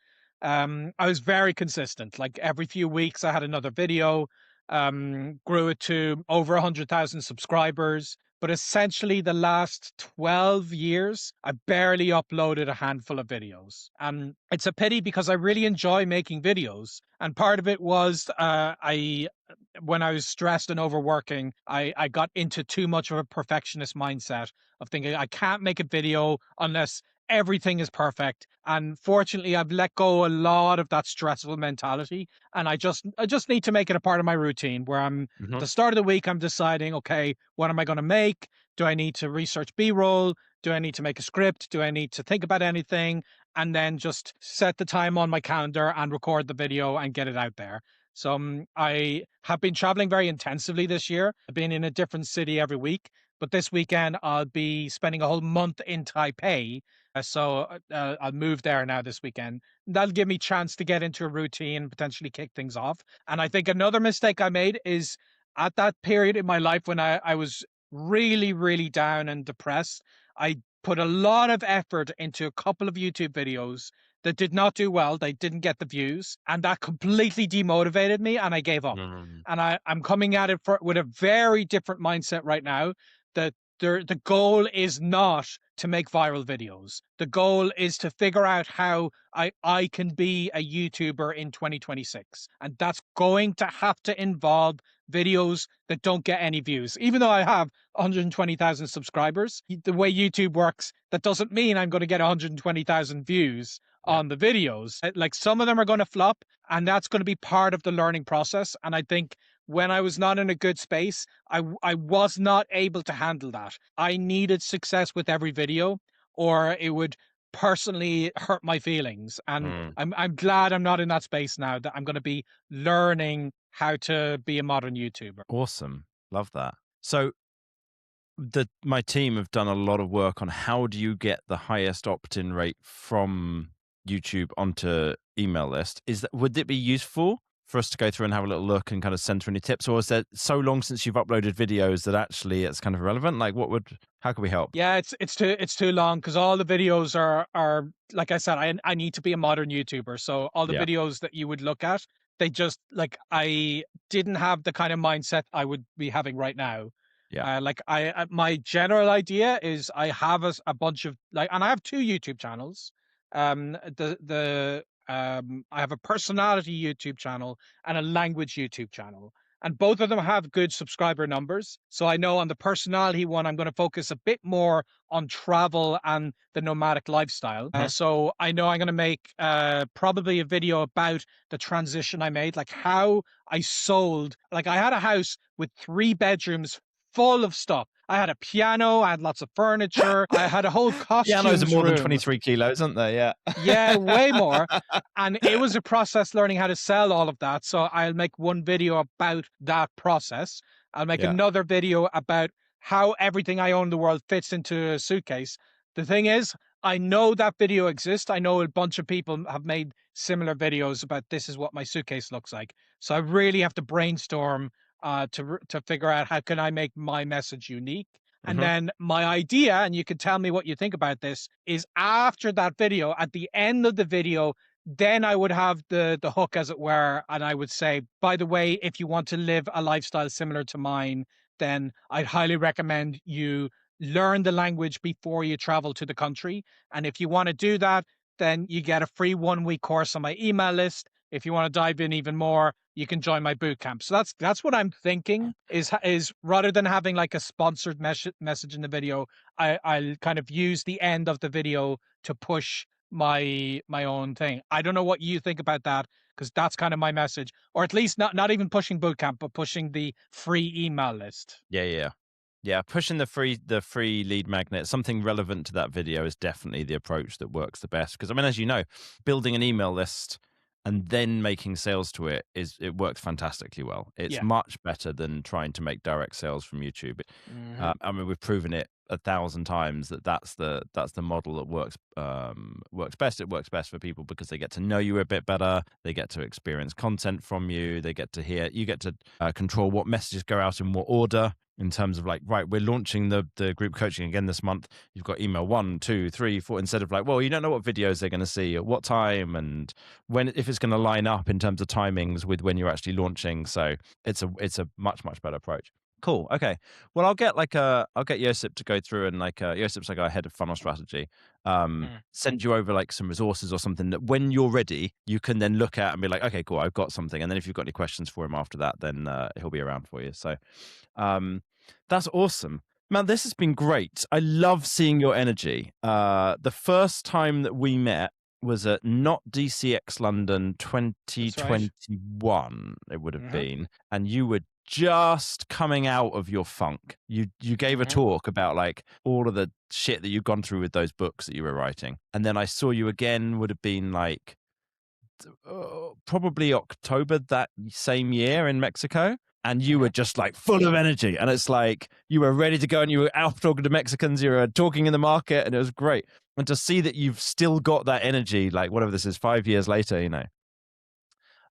A: I was very consistent. Like every few weeks, I had another video. Grew it to over 100,000 subscribers. But essentially, the last 12 years, I barely uploaded a handful of videos. And it's a pity because I really enjoy making videos. And part of it was when I was stressed and overworking, I got into too much of a perfectionist mindset of thinking I can't make a video unless everything is perfect. And fortunately, I've let go a lot of that stressful mentality, and I just need to make it a part of my routine where I'm at
B: Mm-hmm.
A: the start of the week, I'm deciding, okay, what am I going to make? Do I need to research B-roll? Do I need to make a script? Do I need to think about anything? And then just set the time on my calendar and record the video and get it out there. So I have been traveling very intensively this year. I've been in a different city every week, but this weekend I'll be spending a whole month in Taipei. I'll move there now this weekend. That'll give me chance to get into a routine, potentially kick things off. And I think another mistake I made is at that period in my life when I was really, really down and depressed, I put a lot of effort into a couple of YouTube videos that did not do well. They didn't get the views, and that completely demotivated me, and I gave up.
B: Mm.
A: And I'm coming at it with a very different mindset right now. That the goal is not to make viral videos. The goal is to figure out how I can be a YouTuber in 2026. And that's going to have to involve videos that don't get any views. Even though I have 120,000 subscribers, the way YouTube works, that doesn't mean I'm going to get 120,000 views
B: Yeah.
A: on the videos. Like some of them are going to flop, and that's going to be part of the learning process. And I think when I was not in a good space, I was not able to handle that. I needed success with every video, or it would personally hurt my feelings. And
B: Mm.
A: I'm glad I'm not in that space now, that I'm going to be learning how to be a modern YouTuber.
B: Awesome. Love that. So my team have done a lot of work on how do you get the highest opt-in rate from YouTube onto email list. Would it be useful for us to go through and have a little look and kind of center any tips, or is that so long since you've uploaded videos that actually it's kind of irrelevant? Like, how can we help?
A: Yeah, it's too long because all the videos are like I said, I need to be a modern YouTuber. So all the
B: Yeah,
A: videos that you would look at, they just like I didn't have the kind of mindset I would be having right now.
B: yeah.
A: Like my general idea is I have a bunch of like, and I have two YouTube channels. I have a personality YouTube channel and a language YouTube channel, and both of them have good subscriber numbers. So I know on the personality one, I'm going to focus a bit more on travel and the nomadic lifestyle.
B: Mhm.
A: So I know I'm going to make probably a video about the transition I made, like how I sold. Like I had a house with 3 bedrooms full of stuff. I had a piano, I had lots of furniture, I had a whole
B: Pianos are
A: costumes
B: more than
A: room.
B: 23 kilos, aren't they? Yeah.
A: Yeah, way more. And it was a process learning how to sell all of that. So I'll make one video about that process. I'll make
B: Yeah.
A: another video about how everything I own in the world fits into a suitcase. The thing is, I know that video exists. I know a bunch of people have made similar videos about this is what my suitcase looks like. So I really have to brainstorm to figure out how can I make my message unique. And
B: Hmm.
A: then my idea, and you can tell me what you think about this, is after that video, at the end of the video, then I would have the hook, as it were, and I would say, by the way, if you want to live a lifestyle similar to mine, then I'd highly recommend you learn the language before you travel to the country. And if you want to do that, then you get a free 1 week course on my email list. If you want to dive in even more, you can join my boot camp. So that's what I'm thinking is rather than having like a sponsored message in the video, I'll kind of use the end of the video to push my own thing. I don't know what you think about that, because that's kind of my message, or at least not even pushing boot camp, but pushing the free email list.
B: Yeah, yeah. Yeah, pushing the free lead magnet, something relevant to that video is definitely the approach that works the best. Because I mean, as you know, building an email list and then making sales to it works fantastically well. It's
A: Yeah.
B: much better than trying to make direct sales from YouTube.
A: Hmm.
B: I mean, we've proven it 1,000 times that that's the model that works best. It works best for people because they get to know you a bit better. They get to experience content from you. They get to hear. You get to control what messages go out in what order. In terms of like, right, we're launching the group coaching again this month. You've got email 1, 2, 3, 4. Instead of like, well, you don't know what videos they're going to see at what time and when, if it's going to line up in terms of timings with when you're actually launching. So it's a much better approach. Cool. Okay. Well, I'll get Josip to go through and like Josip's like our head of funnel strategy. Send you over like some resources or something that when you're ready, you can then look at and be like, okay, cool, I've got something. And then if you've got any questions for him after that, then he'll be around for you. So, um, that's awesome. Man, this has been great. I love seeing your energy. The first time that we met was at Not DCX London
A: That's right.
B: 2021, it would have
A: Hmm.
B: been. And you were just coming out of your funk. You gave a
A: Hmm.
B: talk about like all of the shit that you'd gone through with those books that you were writing. And then I saw you again, would have been like probably October that same year in Mexico. And you were
A: Hmm.
B: just like full of energy. And it's like you were ready to go and you were out talking to Mexicans, you were talking in the market, and it was great. And to see that you've still got that energy, like whatever this is, 5 years later,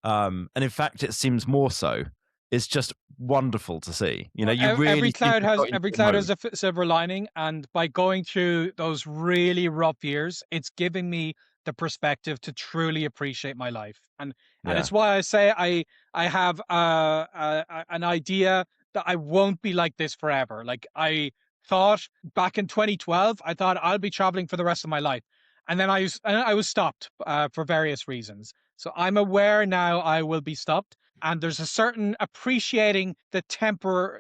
B: and in fact, it seems more so. It's just wonderful to see.
A: Well,
B: You really seem to have got into
A: every
B: the
A: cloud has
B: mode.
A: a silver lining, and by going through those really rough years, it's giving me the perspective to truly appreciate my life, and
B: Yeah.
A: it's why I say I have an idea that I won't be like this forever. Like I thought back in 2012, I thought I'll be traveling for the rest of my life, and then I was stopped for various reasons. So I'm aware now I will be stopped, and there's a certain appreciating the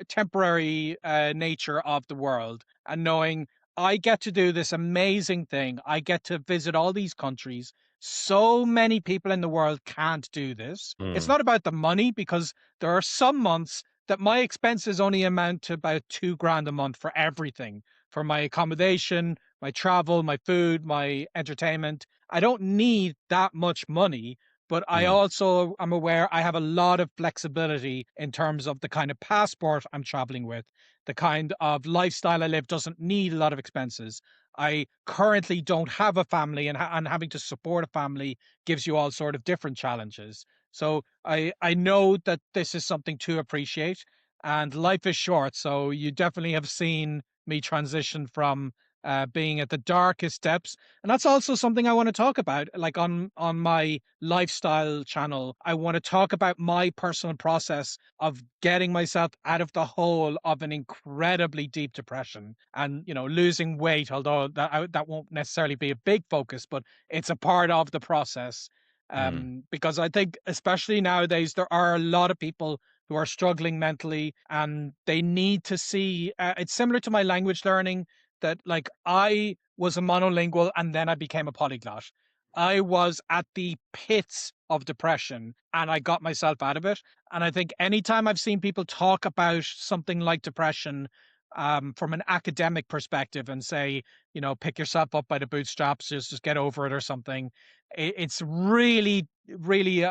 A: temporary nature of the world, and knowing I get to do this amazing thing. I get to visit all these countries, So many people in the world can't do this. It's
B: Mm,
A: not about the money, because there are some months that my expenses only amount to about 2 grand a month for everything, for my accommodation, my travel, my food, my entertainment. I don't need that much money, but I
B: mm,
A: also am aware I have a lot of flexibility in terms of the kind of passport I'm traveling with. The kind of lifestyle I live doesn't need a lot of expenses. I currently don't have a family, and having to support a family gives you all sort of different challenges. So I know that this is something to appreciate, and life is short. So you definitely have seen me transition from being at the darkest depths, and that's also something I want to talk about. Like on my lifestyle channel, I want to talk about my personal process of getting myself out of the hole of an incredibly deep depression, and losing weight, although that won't necessarily be a big focus, but it's a part of the process.
B: mm,
A: Because I think, especially nowadays, there are a lot of people who are struggling mentally, and they need to see. It's similar to my language learning, that like I was a monolingual and then I became a polyglot. I was at the pits of depression and I got myself out of it. And I think anytime I've seen people talk about something like depression, from an academic perspective, and say, pick yourself up by the bootstraps, just get over it or something, it's really, really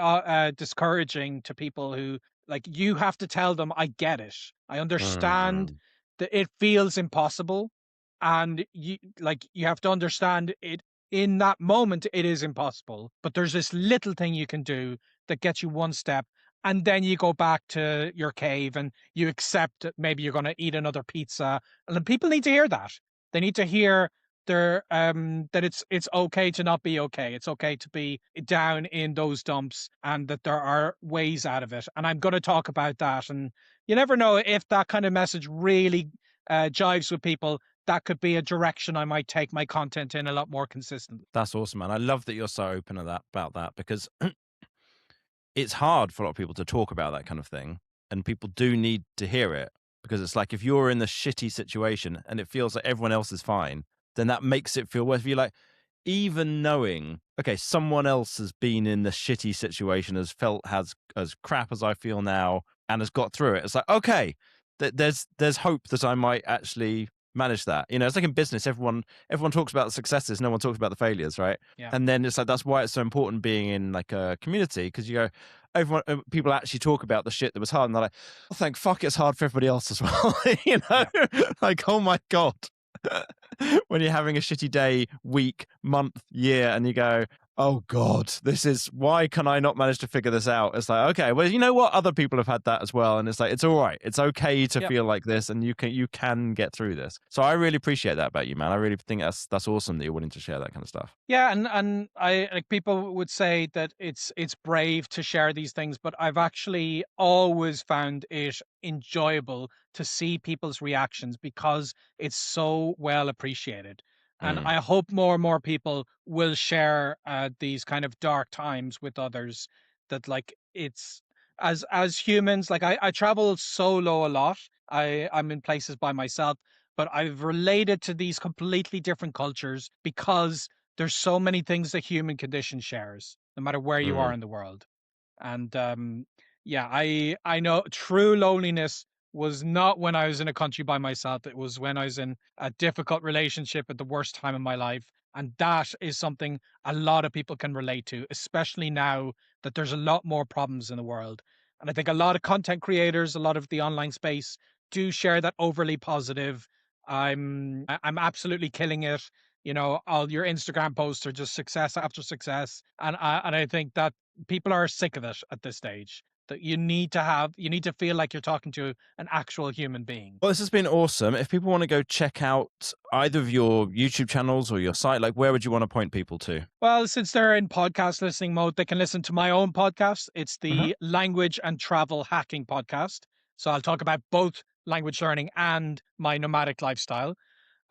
A: discouraging to people who, like, you have to tell them, I get it. I
B: mm,
A: understand
B: mm,
A: that it feels impossible. And you have to understand it, in that moment it is impossible, but there's this little thing you can do that gets you one step, and then you go back to your cave and you accept that maybe you're going to eat another pizza. And then people need to hear that. They need to hear that it's okay to not be okay. It's okay to be down in those dumps, and that there are ways out of it. And I'm going to talk about that. And you never know, if that kind of message really jives with people, that could be a direction I might take my content in a lot more consistently.
B: that's awesome, man. I love that you're so open about that because it's hard for a lot of people to talk about that kind of thing, and people do need to hear it because it's like if you're in the shitty situation and it feels like everyone else is fine, then that makes it feel worse. If you're like, even knowing, okay, someone else has been in the shitty situation, has felt has as crap as I feel now, and has got through it. It's like, okay, there's hope that I might actually manage that. You know, it's like in business, everyone talks about the successes, no one talks about the failures, right?
A: Yeah.
B: And then it's like that's why it's so important being in like a community, because you go, everyone, people actually talk about the shit that was hard, and they're like, oh, thank fuck, it's hard for everybody else as well. You know,
A: Yeah.
B: like, oh my god. When you're having a shitty day, week, month, year, and you go, oh god, this is, why can I not manage to figure this out? It's like, okay, well, you know what, other people have had that as well, and it's like, it's all right, it's okay to
A: Yep.
B: feel like this, and you can get through this. So I really appreciate that about you, man. I really think that's awesome that you're willing to share that kind of stuff.
A: Yeah, and I, like, people would say that it's brave to share these things, but I've actually always found it enjoyable to see people's reactions, because it's so well appreciated. And
B: Mm,
A: I hope more and more people will share these kind of dark times with others. That, like, it's, as humans, like, I travel solo a lot. I'm in places by myself, but I've related to these completely different cultures because there's so many things the human condition shares, no matter where you are
B: mm.
A: in the world. And yeah, I know true loneliness was not when I was in a country by myself. It was when I was in a difficult relationship at the worst time of my life. And that is something a lot of people can relate to, especially now that there's a lot more problems in the world. And I think a lot of content creators, a lot of the online space, do share that overly positive. I'm absolutely killing it. All your Instagram posts are just success after success, and I think that people are sick of it at this stage. That you need to feel like you're talking to an actual human being.
B: Well, this has been awesome. If people want to go check out either of your YouTube channels or your site, like, where would you want to point people to?
A: Well, since they're in podcast listening mode, they can listen to my own podcast. It's
B: Mhm.
A: the Language and Travel Hacking Podcast. So I'll talk about both language learning and my nomadic lifestyle.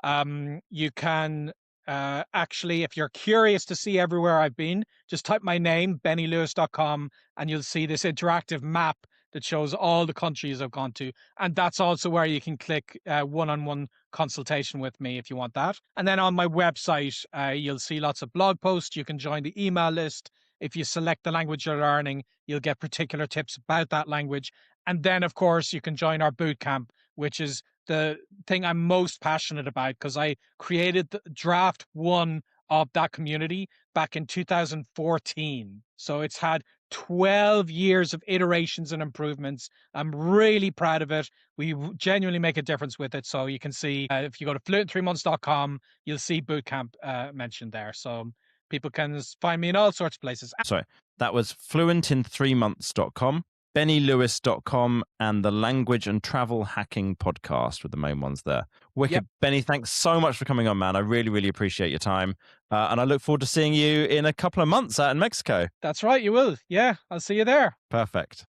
A: You can actually, if you're curious to see everywhere I've been, just type my name, bennylewis.com, and you'll see this interactive map that shows all the countries I've gone to. And that's also where you can click one-on-one consultation with me if you want that. And then on my website, you'll see lots of blog posts. You can join the email list. If you select the language you're learning, you'll get particular tips about that language. And then, of course, you can join our boot camp, which is the thing I'm most passionate about because I created the draft one of that community back in 2014. So it's had 12 years of iterations and improvements. I'm really proud of it. We genuinely make a difference with it. So you can see if you go to fluent3months.com, you'll see bootcamp mentioned there. So people can find me in all sorts of places.
B: Sorry, that was fluentin3months.com, bennylewis.com, and the Language and Travel Hacking Podcast with the main ones there. Wicked.
A: Yep.
B: Benny, thanks so much for coming on, man. I really, really appreciate your time. And I look forward to seeing you in a couple of months out in Mexico.
A: That's right, you will. Yeah, I'll see you there.
B: Perfect.